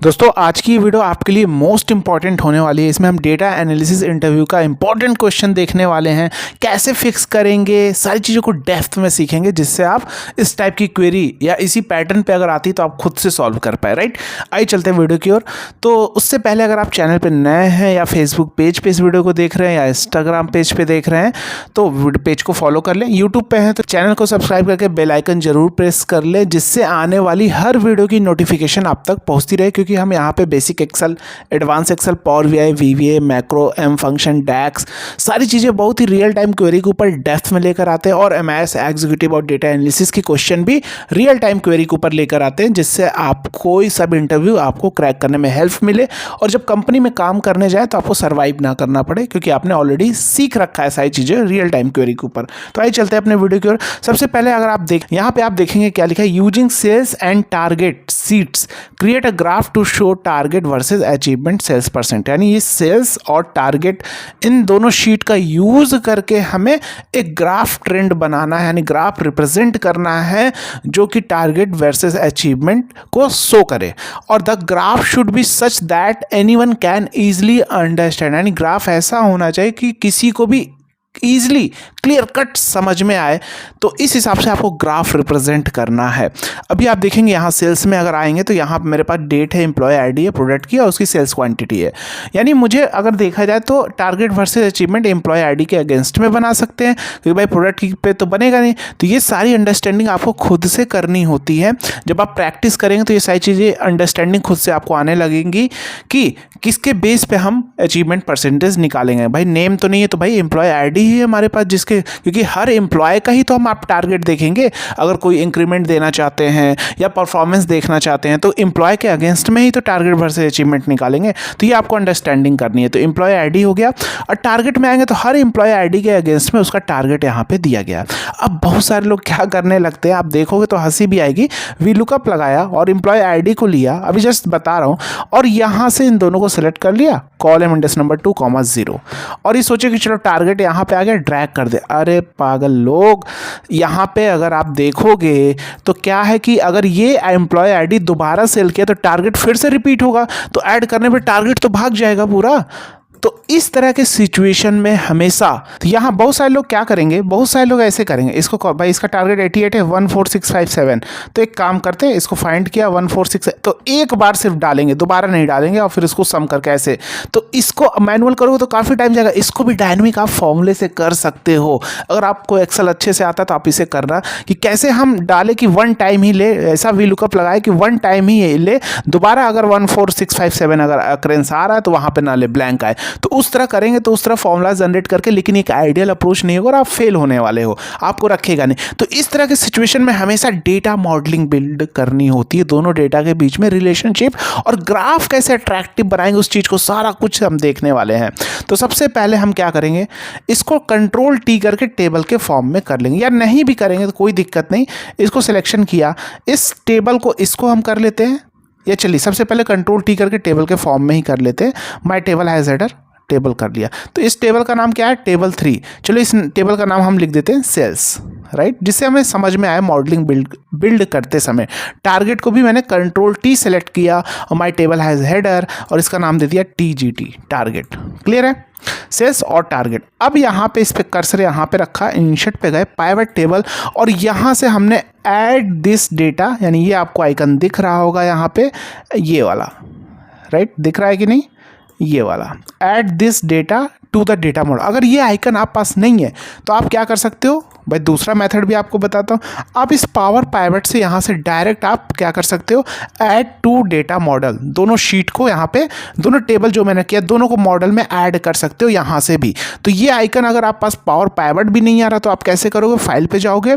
दोस्तों आज की वीडियो आपके लिए मोस्ट इंपॉर्टेंट होने वाली है। इसमें हम डेटा एनालिसिस इंटरव्यू का इंपॉर्टेंट क्वेश्चन देखने वाले हैं, कैसे फिक्स करेंगे, सारी चीज़ों को डेप्थ में सीखेंगे जिससे आप इस टाइप की क्वेरी या इसी पैटर्न पे अगर आती है तो आप खुद से सॉल्व कर पाए। राइट, आइए चलते हैं वीडियो की ओर। तो उससे पहले अगर आप चैनल पर नए हैं या फेसबुक पेज पे इस वीडियो को देख रहे हैं या इंस्टाग्राम पेज पे देख रहे हैं तो पेज को फॉलो कर लें। यूट्यूब पे हैं तो चैनल को सब्सक्राइब करके बेल आइकन जरूर प्रेस कर लें, जिससे आने वाली हर वीडियो की नोटिफिकेशन आप तक पहुंचती रहे। क्योंकि हम यहाँ पे basic Excel, advance Excel, power BI, VBA, macro, M function, DAX, सारी चीज़ें बहुत ही रियल टाइम क्वेरी के ऊपर डेप्थ में लेकर आते हैं। और एमआईएस एग्जीक्यूटिव और डेटा एनालिसिस की क्वेश्चन भी रियल टाइम क्वेरी के ऊपर लेकर आते हैं, जिससे आप कोई सब इंटरव्यू आपको क्रैक करने में हेल्प मिले और जब कंपनी में काम करने जाए तो आपको सर्वाइव ना करना पड़े, क्योंकि आपने ऑलरेडी सीख रखा है सारी चीज़ें रियल टाइम क्वेरी के ऊपर। तो आइए चलते हैं अपने वीडियो की ओर। सबसे पहले अगर आप यहाँ पे आप देखेंगे क्या लिखा है, using sales and target sheets create a graph to show target versus achievement sales percent. यानी ये सेल्स और टारगेट इन दोनों शीट का यूज करके हमें एक ग्राफ ट्रेंड बनाना है, यानी ग्राफ रिप्रेजेंट करना है जो कि टारगेट वर्सेस अचीवमेंट को शो करे। और the graph should be such that anyone can easily understand. यानी ग्राफ ऐसा होना चाहिए कि किसी को भी ईजिली क्लियर कट समझ में आए। तो इस हिसाब से आपको ग्राफ रिप्रेजेंट करना है। अभी आप देखेंगे यहाँ सेल्स में अगर आएंगे तो यहाँ मेरे पास डेट है, एम्प्लॉय आईडी है, प्रोडक्ट की और उसकी सेल्स क्वांटिटी है। यानी मुझे अगर देखा जाए तो target versus achievement employee ID के अगेंस्ट में बना सकते हैं, क्योंकि भाई प्रोडक्ट की पे तो बनेगा नहीं। तो ये सारी अंडरस्टैंडिंग आपको खुद से करनी होती है। जब आप प्रैक्टिस करेंगे तो ये सारी चीज़ें अंडरस्टैंडिंग खुद से आपको आने लगेंगी कि किसके बेस पे हम अचीवमेंट परसेंटेज निकालेंगे। भाई नेम तो नहीं है तो भाई एम्प्लॉय आईडी ही है हमारे पास, जिसके क्योंकि हर एम्प्लॉय का ही तो हम आप टारगेट देखेंगे। अगर कोई इंक्रीमेंट देना चाहते हैं या परफॉर्मेंस देखना चाहते हैं तो एम्प्लॉय के अगेंस्ट में ही तो टारगेट वर्सेस अचीवमेंट निकालेंगे। तो ये आपको अंडरस्टैंडिंग करनी है। तो एम्प्लॉय आईडी हो गया और टारगेट में आएंगे तो हर एम्प्लॉय आईडी के अगेंस्ट में उसका टारगेट यहाँ पे दिया गया। अब बहुत सारे लोग क्या करने लगते हैं, आप देखोगे तो हंसी भी आएगी। वी लुकअप लगाया और एम्प्लॉय आईडी को लिया, अभी जस्ट बता रहा हूँ, और यहाँ से इन दोनों को सिलेक्ट कर लिया, कॉलम इंडेक्स नंबर 2, 0, और ये सोचे कि चलो टारगेट यहाँ पे आ गया, ड्रैग कर दे। अरे पागल लोग, यहाँ पे अगर आप देखोगे तो क्या है कि अगर ये एम्प्लॉय आईडी दोबारा सेल किया तो टारगेट फिर से रिपीट होगा, तो ऐड करने पे टारगेट तो भाग जाएगा पूरा। तो इस तरह के सिचुएशन में हमेशा तो यहाँ बहुत सारे लोग क्या करेंगे, बहुत सारे लोग ऐसे करेंगे, इसको भाई इसका टारगेट 88 है, 14657, तो एक काम करते हैं, इसको फाइंड किया 146, तो एक बार सिर्फ डालेंगे, दोबारा नहीं डालेंगे, और फिर इसको सम करके ऐसे। तो इसको मैनुअल करोगे तो काफ़ी टाइम जाएगा। इसको भी डायनामिक आप फॉर्मूले से कर सकते हो। अगर आपको एक्सेल अच्छे से आता है तो आप इसे करना कि कैसे हम डाले कि वन टाइम ही ले, ऐसा वी लुकअप लगाए कि वन टाइम ही ले, दोबारा अगर 14657 अगर अकरेंस आ रहा है तो वहाँ पर ना ले, ब्लैंक आए। तो उस तरह करेंगे तो उस तरह फॉर्मूला जनरेट करके, लेकिन एक आइडियल अप्रोच नहीं होगा और आप फेल होने वाले हो, आपको रखेगा नहीं। तो इस तरह के सिचुएशन में हमेशा डेटा मॉडलिंग बिल्ड करनी होती है, दोनों डेटा के बीच में रिलेशनशिप, और ग्राफ कैसे अट्रैक्टिव बनाएंगे उस चीज़ को, सारा कुछ हम देखने वाले हैं। तो सबसे पहले हम क्या करेंगे, इसको कंट्रोल टी करके टेबल के फॉर्म में कर लेंगे, या नहीं भी करेंगे तो कोई दिक्कत नहीं। इसको सिलेक्शन किया, इस टेबल को इसको हम कर लेते हैं, या चलिए सबसे पहले कंट्रोल टी करके टेबल के फॉर्म में ही कर लेते हैं। माई टेबल हैज हेडर, टेबल कर लिया। तो इस टेबल का नाम क्या है, टेबल 3। चलो इस टेबल का नाम हम लिख देते हैं सेल्स, राइट, जिससे हमें समझ में आए मॉडलिंग बिल्ड करते समय। टारगेट को भी मैंने कंट्रोल टी सेलेक्ट किया और माई टेबल हैज हेडर, और इसका नाम दे दिया TGT, टारगेट। क्लियर है, सेल्स और टारगेट। अब यहाँ पे इस पे कर्सर यहाँ पे रखा, इंसर्ट पे गए, पाइवट टेबल, और यहाँ से हमने ऐड दिस डेटा, यानी ये आपको आइकन दिख रहा होगा यहाँ पे, ये वाला, राइट, दिख रहा है कि नहीं, ये वाला, add this data to the data model. अगर ये आइकन आप पास नहीं है तो आप क्या कर सकते हो, भाई दूसरा मेथड भी आपको बताता हूँ। आप इस पावर पाइवट से यहाँ से डायरेक्ट आप क्या कर सकते हो, ऐड टू डेटा मॉडल, दोनों शीट को यहाँ पे, दोनों टेबल जो मैंने किया, दोनों को मॉडल में ऐड कर सकते हो यहाँ से भी। तो ये आइकन अगर आप पास पावर पाइवट भी नहीं आ रहा तो आप कैसे करोगे, फाइल पे जाओगे,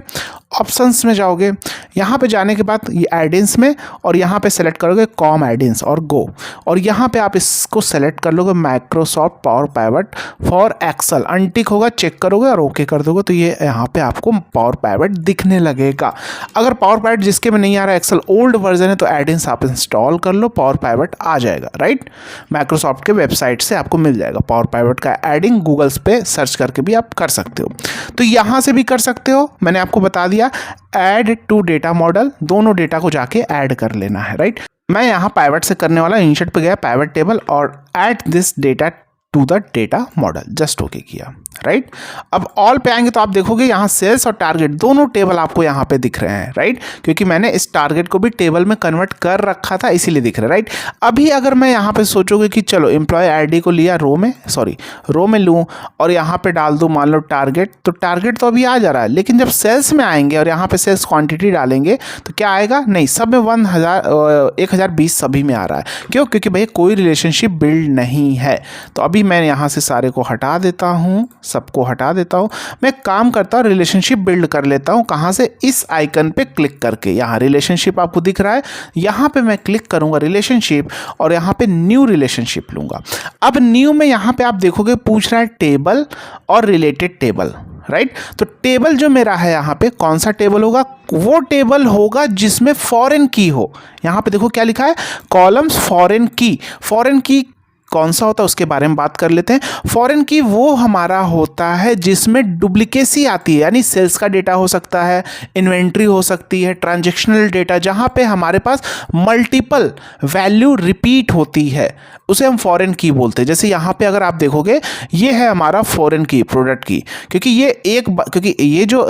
ऑप्शंस में जाओगे, यहाँ पे जाने के बाद ये एडिंस में, और यहाँ पे सेलेक्ट करोगे कॉम एडिंस और गो, और यहाँ पे आप इसको सेलेक्ट कर लोगे Microsoft Power Pivot for Excel, untick होगा, चेक करोगे और ओके कर दोगे, तो ये यहाँ पे आपको पावर पाइवट दिखने लगेगा। अगर पावर पाइवट जिसके में नहीं आ रहा, एक्सेल ओल्ड वर्जन है, तो एडिंस आप इंस्टॉल कर लो, पावर पाइवट आ जाएगा, राइट। माइक्रोसॉफ्ट के वेबसाइट से आपको मिल जाएगा पावर पाइवट का एडिंग, गूगल्स पे सर्च करके भी आप कर सकते हो। तो यहाँ से भी कर सकते हो, मैंने आपको बता दिया, ऐड टू डेटा मॉडल, दोनों डेटा को जाके ऐड कर लेना है, राइट। मैं यहाँ पाइवट से करने वाला, इंसर्ट पे गया पाइवट टेबल और add this data to the data model, just okay किया, राइट। अब ऑल पे आएंगे तो आप देखोगे यहाँ सेल्स और टारगेट दोनों टेबल आपको यहाँ पे दिख रहे हैं, राइट, क्योंकि मैंने इस टारगेट को भी टेबल में कन्वर्ट कर रखा था इसीलिए दिख रहा है, राइट। अभी अगर मैं यहाँ पे सोचोगे कि चलो एम्प्लॉय आईडी को लिया रो में लूँ और यहाँ पे डाल दूँ मान लो टारगेट, तो टारगेट तो अभी आ जा रहा है, लेकिन जब सेल्स में आएंगे और यहाँ पे सेल्स क्वांटिटी डालेंगे तो क्या आएगा, नहीं, सब में 1020 सभी में आ रहा है। क्यों? क्योंकि भैया कोई रिलेशनशिप बिल्ड नहीं है। तो अभी मैं यहाँ से सारे को हटा देता हूँ, सबको हटा देता हूँ। मैं काम करता हूँ, रिलेशनशिप बिल्ड कर लेता हूँ। कहाँ से? इस आइकन पे क्लिक करके। यहाँ रिलेशनशिप आपको दिख रहा है, यहाँ पे मैं क्लिक करूँगा रिलेशनशिप और यहाँ पे न्यू रिलेशनशिप लूँगा। अब न्यू में यहाँ पे आप देखोगे पूछ रहा है टेबल और रिलेटेड टेबल, राइट। तो टेबल जो मेरा है यहाँ पे कौन सा टेबल होगा? वो टेबल होगा जिसमें फॉरेन की हो। यहाँ पे देखो क्या लिखा है, कॉलम्स फॉरेन की। फॉरेन की कौन सा होता है उसके बारे में बात कर लेते हैं। फॉरेन की वो हमारा होता है जिसमें डुप्लीकेसी आती है, यानी सेल्स का डेटा हो सकता है, इन्वेंट्री हो सकती है, ट्रांजैक्शनल डेटा, जहाँ पे हमारे पास मल्टीपल वैल्यू रिपीट होती है, उसे हम फॉरेन की बोलते हैं। जैसे यहाँ पे अगर आप देखोगे ये है हमारा फॉरेन की, प्रोडक्ट की, क्योंकि ये क्योंकि ये जो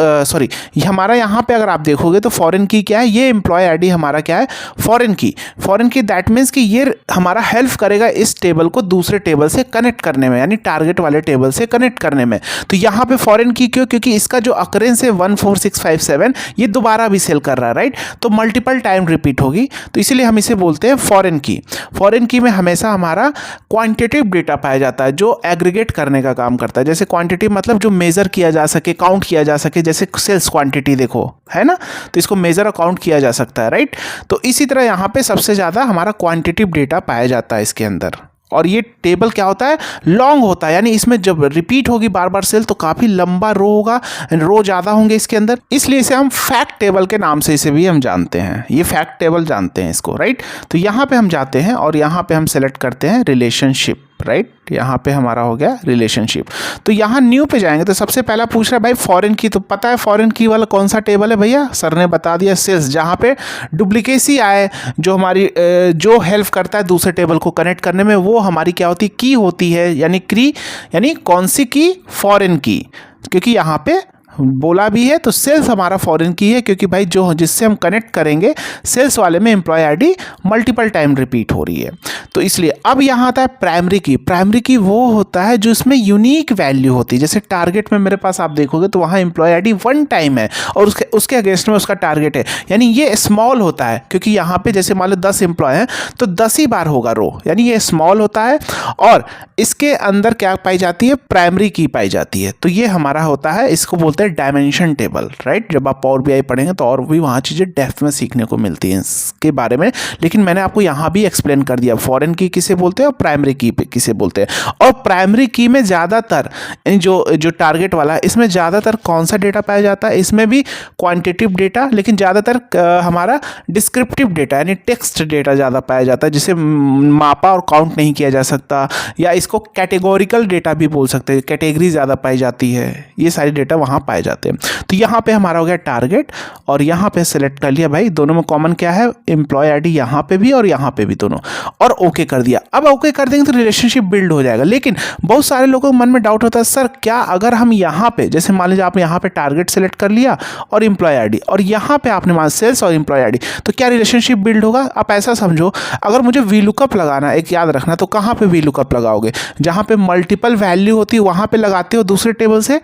ये हमारा यहाँ पे अगर आप देखोगे तो फॉरेन की क्या है, ये एम्प्लॉय आईडी हमारा क्या है, फॉरेन की। फॉरेन की दैट मीन्स कि ये हमारा हेल्प करेगा इस टेबल को दूसरे टेबल से कनेक्ट करने में, यानी टारगेट वाले टेबल से कनेक्ट करने में। तो यहाँ पे फॉरेन की क्यों? क्योंकि इसका जो अकरेंस है 14657 ये दोबारा भी सेल कर रहा है, राइट। तो मल्टीपल टाइम रिपीट होगी, तो इसीलिए हम इसे बोलते हैं फॉरेन की। फॉरेन की में हमेशा हमारा क्वांटिटेटिव डेटा पाया जाता है जो एग्रीगेट करने का काम करता है। जैसे क्वांटिटी मतलब जो मेजर किया जा सके, काउंट किया जा सके, जैसे सेल्स क्वांटिटी देखो है ना, तो इसको मेजर और काउंट किया जा सकता है, राइट। तो इसी तरह यहाँ पे सबसे ज़्यादा हमारा क्वांटिटिव डेटा पाया जाता है इसके अंदर। और ये टेबल क्या होता है, लॉन्ग होता है, यानी इसमें जब रिपीट होगी बार बार सेल तो काफ़ी लंबा रो होगा, रो ज़्यादा होंगे इसके अंदर, इसलिए इसे हम फैक्ट टेबल के नाम से इसे भी हम जानते हैं। ये फैक्ट टेबल जानते हैं इसको, राइट। तो यहाँ पे हम जाते हैं और यहाँ पे हम सेलेक्ट करते हैं रिलेशनशिप, राइट। यहाँ पे हमारा हो गया रिलेशनशिप। तो यहाँ न्यू पे जाएंगे तो सबसे पहला पूछ रहा है भाई फॉरेन की, तो पता है फॉरेन की वाला कौन सा टेबल है भैया, सर ने बता दिया, सेल्स, जहाँ पे डुप्लीकेसी आए, जो हमारी जो हेल्प करता है दूसरे टेबल को कनेक्ट करने में, वो हमारी क्या होती है, की होती है, यानी क्री, यानी कौन सी की, फॉरेन की। क्योंकि यहाँ पे बोला भी है तो सेल्स हमारा फॉरेन की है, क्योंकि भाई जो जिससे हम कनेक्ट करेंगे सेल्स वाले में employee ID multiple time repeat हो रही है, तो इसलिए। अब यहाँ आता है प्राइमरी की। प्राइमरी की वो होता है जो इसमें यूनिक वैल्यू होती है। जैसे टारगेट में मेरे पास आप देखोगे तो वहाँ एम्प्लॉय आईडी 1 टाइम है और उसके अगेंस्ट में उसका टारगेट है, यानी ये स्मॉल होता है, क्योंकि यहाँ पे जैसे मान लो 10 एम्प्लॉय हैं तो 10 ही बार होगा रो, यानी ये स्मॉल होता है। और इसके अंदर क्या पाई जाती है, प्राइमरी की पाई जाती है। तो ये हमारा होता है, इसको बोलते हैं डायमेंशन टेबल, राइट। जब आप पावर बीआई पढ़ेंगे तो और भी वहाँ चीज़ें डेप्थ में सीखने को मिलती हैं इसके बारे में, लेकिन मैंने आपको यहाँ भी एक्सप्लेन कर दिया फॉरेन की किसे बोलते हैं और प्राइमरी की किसे बोलते हैं। और प्राइमरी की में ज़्यादातर जो टारगेट वाला है इसमें ज़्यादातर कौन सा डेटा पाया जाता है, इसमें भी क्वांटिटिव डेटा, लेकिन ज़्यादातर हमारा डिस्क्रिप्टिव डेटा यानी टेक्स्ट डेटा ज़्यादा पाया जाता है, जिसे मापा और काउंट नहीं किया जा सकता, या इसको कैटेगोरिकल डेटा भी बोल सकते हैं, कैटेगरी ज़्यादा पाई जाती है, ये सारी डेटा वहाँ पाए जाते हैं। तो यहाँ पे हमारा हो गया टारगेट और यहाँ पे सेलेक्ट कर लिया भाई, दोनों में कॉमन क्या है, एम्प्लॉय आईडी यहाँ पे भी और यहाँ पे भी दोनों, और ओके कर दिया। अब ओके कर देंगे तो रिलेशनशिप बिल्ड हो जाएगा। लेकिन बहुत सारे लोगों के मन में डाउट होता है, सर क्या अगर हम यहाँ पे, जैसे मान लीजिए आपने यहाँ पे टारगेट सेलेक्ट कर लिया और एम्प्लॉय आईडी, और यहाँ पे आपने मान सेल्स और एम्प्लॉय आईडी, तो क्या रिलेशनशिप बिल्ड होगा? आप ऐसा समझो, अगर मुझे वीलुकअप लगाना, एक याद रखना, तो कहाँ पे वीलुकअप लगाओगे, जहाँ पे मल्टीपल वैल्यू होती है वहाँ पे लगाते हो दूसरे टेबल से,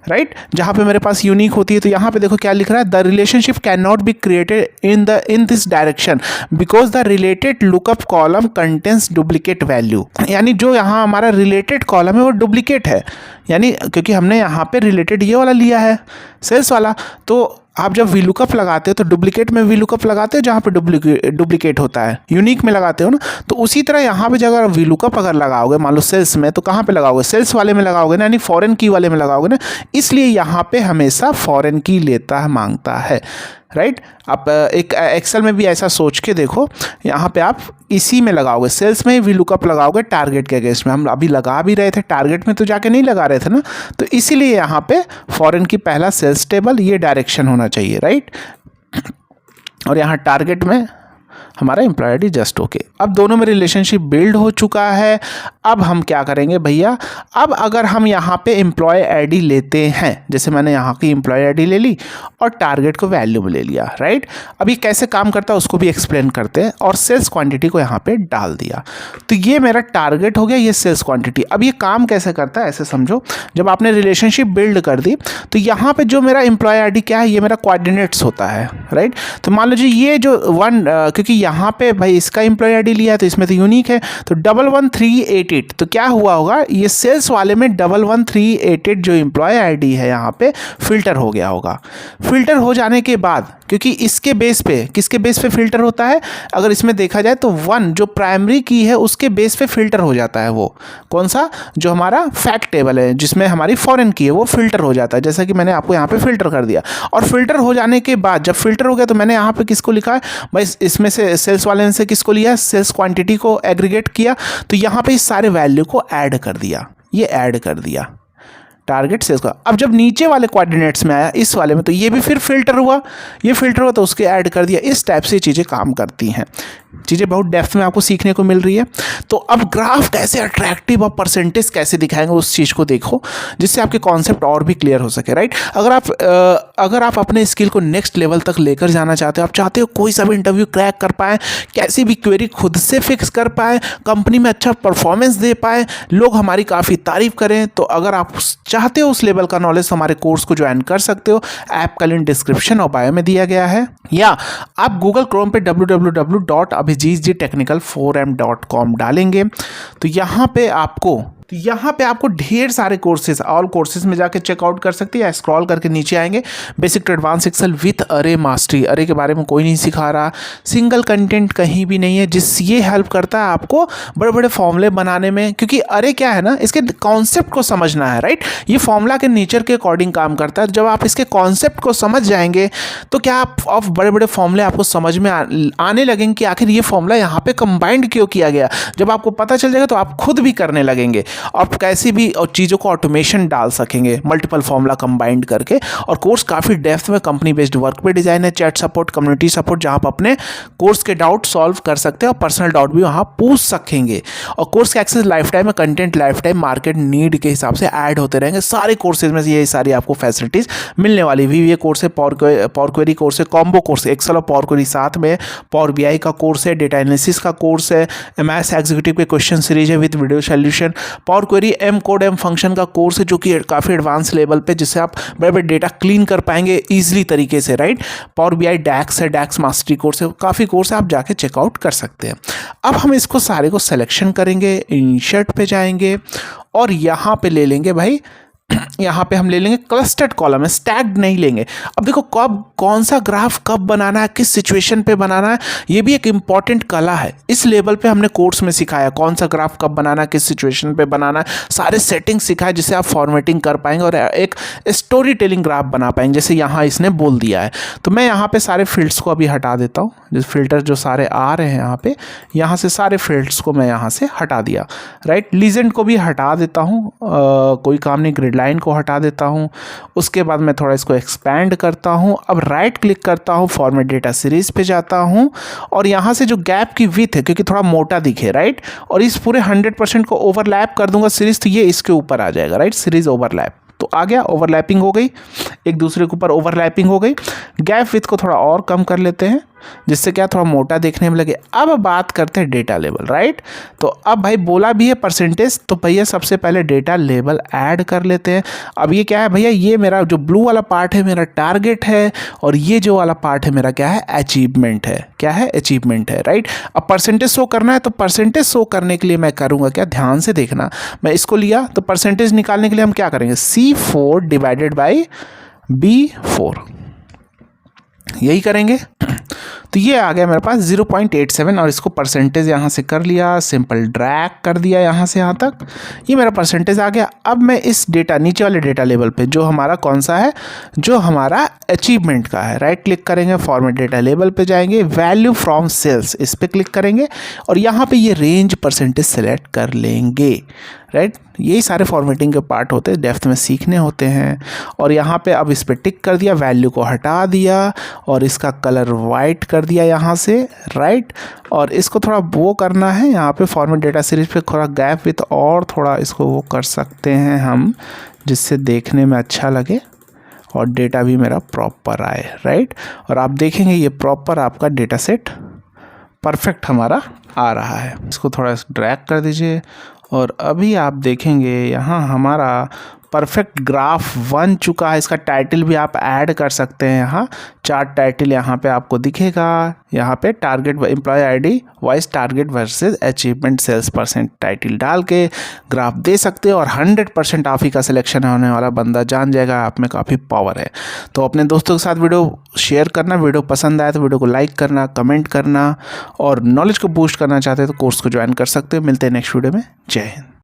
राइट। जहाँ पे मेरे पास यूनिक होती है, तो यहाँ पे देखो क्या लिख रहा है, the relationship can not be created in this direction because the related lookup column contains duplicate value, यानी जो यहाँ हमारा रिलेटेड कॉलम है वो डुप्लीकेट है, यानी क्योंकि हमने यहाँ पे रिलेटेड ये वाला लिया है सेल्स वाला। तो आप जब वीलुकअप लगाते हो तो डुप्लीकेट में वीलुकअप लगाते हो जहाँ पे डुप्लीकेट होता है, यूनिक में लगाते हो ना, तो उसी तरह यहाँ पे अगर वीलुकअप अगर लगाओगे मान लो सेल्स में, तो कहाँ पे लगाओगे, सेल्स वाले में लगाओगे ना, यानी फॉरेन की वाले में लगाओगे ना, इसलिए यहाँ पे हमेशा फॉरेन की लेता है, मांगता है, राइट। आप एक एक्सेल में भी ऐसा सोच के देखो, यहाँ पे आप इसी में लगाओगे, सेल्स में ही वीलुकअप लगाओगे टारगेट के अगेंस्ट में। हम अभी लगा भी रहे थे, टारगेट में तो जाके नहीं लगा रहे थे ना, तो इसीलिए यहाँ पे फॉरेन की पहला सेल्स टेबल, ये डायरेक्शन होना चाहिए, राइट। और यहाँ टारगेट में हमारा एम्प्लॉय आईडी जस्ट ओके। अब दोनों में रिलेशनशिप बिल्ड हो चुका है। अब हम क्या करेंगे भैया, अब अगर हम यहाँ पे एम्प्लॉय आईडी लेते हैं, जैसे मैंने यहाँ की एम्प्लॉय आईडी ले ली और टारगेट को वैल्यू में ले लिया, राइट। अब ये कैसे काम करता है उसको भी एक्सप्लेन करते हैं, और सेल्स क्वांटिटी को यहाँ पे डाल दिया। तो ये मेरा टारगेट हो गया, ये सेल्स क्वांटिटी। अब ये काम कैसे करता है ऐसे समझो, जब आपने रिलेशनशिप बिल्ड कर दी तो यहाँ पे जो मेरा एम्प्लॉय आईडी क्या है, ये मेरा कोऑर्डिनेट्स होता है, राइट। तो मान लीजिए ये जो क्योंकि यहाँ पे भाई इसका एम्प्लॉय आईडी लिया है तो इसमें तो यूनिक है, तो 11388, तो क्या हुआ होगा, ये सेल्स वाले में 11388 जो एम्प्लॉय आईडी है यहाँ पे फिल्टर हो गया होगा। फिल्टर हो जाने के बाद, क्योंकि इसके बेस पे, किसके बेस पे फिल्टर होता है, अगर इसमें देखा जाए तो 1 जो प्राइमरी की है उसके बेस पे फिल्टर हो जाता है। वो कौन सा, जो हमारा फैक्ट टेबल है जिसमें हमारी फॉरेन की है, वो फिल्टर हो जाता है। जैसा कि मैंने आपको यहाँ पे फिल्टर कर दिया, और फिल्टर हो जाने के बाद जब फिल्टर हो गया तो मैंने यहाँ पे किसको लिखा है भाई, इसमें से सेल्स वाले से किसको लिया, सेल्स क्वांटिटी को एग्रीगेट किया, तो यहाँ पे इस सारे वैल्यू को ऐड कर दिया, ये ऐड कर दिया टारगेट सेल्स का। अब जब नीचे वाले कोऑर्डिनेट्स में आया इस वाले में, तो ये भी फिर फिल्टर हुआ, ये फिल्टर हुआ तो उसके ऐड कर दिया। इस टाइप से चीज़ें काम करती हैं। चीज़ें बहुत डेप्थ में आपको सीखने को मिल रही है। तो अब ग्राफ कैसे अट्रैक्टिव और परसेंटेज कैसे दिखाएंगे उस चीज़ को देखो, जिससे आपके कॉन्सेप्ट और भी क्लियर हो सके, राइट। अगर आप अपने स्किल को नेक्स्ट लेवल तक लेकर जाना चाहते हो, आप चाहते हो कोई सा भी इंटरव्यू क्रैक कर पाए, कैसी भी क्वेरी खुद से फिक्स कर पाए, कंपनी में अच्छा परफॉर्मेंस दे पाए, लोग हमारी काफ़ी तारीफ करें, तो अगर आप चाहते हो उस लेवल का नॉलेज तो हमारे कोर्स को ज्वाइन कर सकते हो। ऐप का लिंक डिस्क्रिप्शन और बायो में दिया गया है, या आप गूगल क्रोम पे www.abhijitjtechnical4m.com डालेंगे तो यहाँ पे आपको ढेर सारे कोर्सेज, ऑल कोर्सेज में जाके चेकआउट कर सकते हैं, या स्क्रॉल करके नीचे आएंगे। Basic to advance Excel with अरे मास्टरी, अरे के बारे में कोई नहीं सिखा रहा, सिंगल कंटेंट कहीं भी नहीं है, ये हेल्प करता है आपको बड़े बड़े फॉर्मूले बनाने में। क्योंकि अरे क्या है ना, इसके कॉन्सेप्ट को समझना है, राइट। ये फॉर्मूला के नेचर के अकॉर्डिंग काम करता है। जब आप इसके कॉन्सेप्ट को समझ जाएंगे तो क्या आप बड़े बड़े फॉर्मूले आपको समझ में आने लगेंगे कि आखिर ये फॉर्मूला यहाँ पे कंबाइंड क्यों किया गया। जब आपको पता चल जाएगा तो आप खुद भी करने लगेंगे, आप कैसी भी और चीज़ों को ऑटोमेशन डाल सकेंगे मल्टीपल फॉर्मूला कंबाइंड करके। और कोर्स काफ़ी डेप्थ में कंपनी बेस्ड वर्क पे डिजाइन है, चैट सपोर्ट, कम्युनिटी सपोर्ट, जहाँ आप अपने कोर्स के डाउट सॉल्व कर सकते हैं और पर्सनल डाउट भी वहाँ पूछ सकेंगे। और कोर्स का एक्सेस लाइफ टाइम में, content life time market need के हिसाब से ऐड होते रहेंगे। सारे कोर्सेज में ये सारी आपको फैसिलिटीज़ मिलने वाली। VBA कोर्स है, पावर क्वेरी कोर्स है, कॉम्बो कोर्स है, एक्सेल और पावर क्वेरी साथ में, पावर BI का कोर्स है, डेटा एनालिसिस का कोर्स है, MS एग्जीक्यूटिव के क्वेश्चन सीरीज है with video solution, power query M code M function का कोर्स है जो कि काफ़ी एडवांस लेवल पे, जिससे आप बड़े बड़े डेटा क्लीन कर पाएंगे ईजिली तरीके से, राइट। पावर BI DAX है, DAX मास्टरी कोर्स है, काफ़ी कोर्स है, आप जाके चेकआउट कर सकते हैं। अब हम इसको सारे को सिलेक्शन करेंगे, इंसर्ट पे जाएंगे और यहाँ पे ले लेंगे भाई, यहाँ पे हम ले लेंगे क्लस्टर्ड कॉलम है, स्टैक्ड नहीं लेंगे। अब देखो कब कौन सा ग्राफ कब बनाना है, किस सिचुएशन पे बनाना है, ये भी एक इंपॉर्टेंट कला है। इस लेवल पे हमने कोर्स में सिखाया कौन सा ग्राफ कब बनाना है, किस सिचुएशन पे बनाना है, सारे सेटिंग सिखाए जिससे आप फॉर्मेटिंग कर पाएंगे और एक स्टोरी टेलिंग ग्राफ बना पाएंगे, जैसे यहाँ इसने बोल दिया है। तो मैं यहाँ पे सारे फील्ड्स को अभी हटा देता हूँ, जिस फिल्टर जो सारे आ रहे हैं यहाँ पे, यहाँ से सारे फील्ड्स को मैं यहाँ से हटा दिया, राइट। लीजेंड को भी हटा देता हूँ, कोई काम नहीं, ग्रिड लाइन को हटा देता हूं। उसके बाद मैं थोड़ा इसको एक्सपैंड करता हूं। अब राइट क्लिक करता हूं, फॉर्मेट डेटा सीरीज पे जाता हूं और यहां से जो गैप की विड्थ है, क्योंकि थोड़ा मोटा दिखे, राइट, और इस पूरे 100% को ओवरलैप कर दूंगा सीरीज, तो ये इसके ऊपर आ जाएगा, राइट, सीरीज ओवरलैप। तो आ गया, ओवरलैपिंग हो गई, एक दूसरे के ऊपर ओवरलैपिंग हो गई। गैप विड्थ को थोड़ा और कम कर लेते हैं, जिससे क्या थोड़ा मोटा देखने में लगे। अब बात करते हैं डेटा लेवल, राइट। तो अब भाई बोला भी है परसेंटेज, तो भैया सबसे पहले डेटा लेवल ऐड कर लेते हैं। अब ये क्या है भैया, ये मेरा जो ब्लू वाला पार्ट है मेरा टारगेट है, और ये जो वाला पार्ट है मेरा क्या है, अचीवमेंट है। क्या है, अचीवमेंट है, राइट। अब परसेंटेज शो करना है, तो परसेंटेज शो करने के लिए मैं करूँगा क्या, ध्यान से देखना, मैं इसको लिया तो परसेंटेज निकालने के लिए हम क्या करेंगे, C4 डिवाइडेड बाई B4, यही करेंगे। तो ये आ गया मेरे पास 0.87 और इसको परसेंटेज यहाँ से कर लिया, सिंपल ड्रैग कर दिया यहाँ से यहाँ तक, ये मेरा परसेंटेज आ गया। अब मैं इस डेटा, नीचे वाले डेटा लेवल पे जो हमारा कौन सा है, जो हमारा अचीवमेंट का है, राइट क्लिक करेंगे, फॉर्मेट डेटा लेवल पे जाएंगे, वैल्यू फ्रॉम सेल्स इस पर क्लिक करेंगे और यहाँ पे ये रेंज परसेंटेज सेलेक्ट कर लेंगे, राइट। यही सारे फॉर्मेटिंग के पार्ट होते हैं, डेप्थ में सीखने होते हैं। और यहाँ पे अब इस पर टिक कर दिया, वैल्यू को हटा दिया और इसका कलर वाइट कर कर दिया यहाँ से, राइट। और इसको थोड़ा वो करना है, यहाँ पे फॉर्मेट डेटा सीरीज पे थोड़ा गैप विथ और थोड़ा इसको वो कर सकते हैं हम, जिससे देखने में अच्छा लगे और डेटा भी मेरा प्रॉपर आए, राइट। और आप देखेंगे ये प्रॉपर आपका डेटा सेट परफेक्ट हमारा आ रहा है। इसको थोड़ा ड्रैग कर दीजिए और अभी आप देखेंगे यहाँ हमारा परफेक्ट ग्राफ बन चुका है। इसका टाइटल भी आप ऐड कर सकते हैं, यहाँ चार्ट टाइटल यहाँ पे आपको दिखेगा, यहाँ पे target employee ID wise target versus achievement sales percent title डाल के ग्राफ दे सकते हैं और 100% आप ही का सिलेक्शन होने वाला, बंदा जान जाएगा आप में काफ़ी पावर है। तो अपने दोस्तों के साथ वीडियो शेयर करना, वीडियो पसंद आए तो वीडियो को लाइक करना, कमेंट करना, और नॉलेज को बूस्ट करना चाहते हैं तो कोर्स को ज्वाइन कर सकते हैं। मिलते हैं नेक्स्ट वीडियो में। जय हिंद।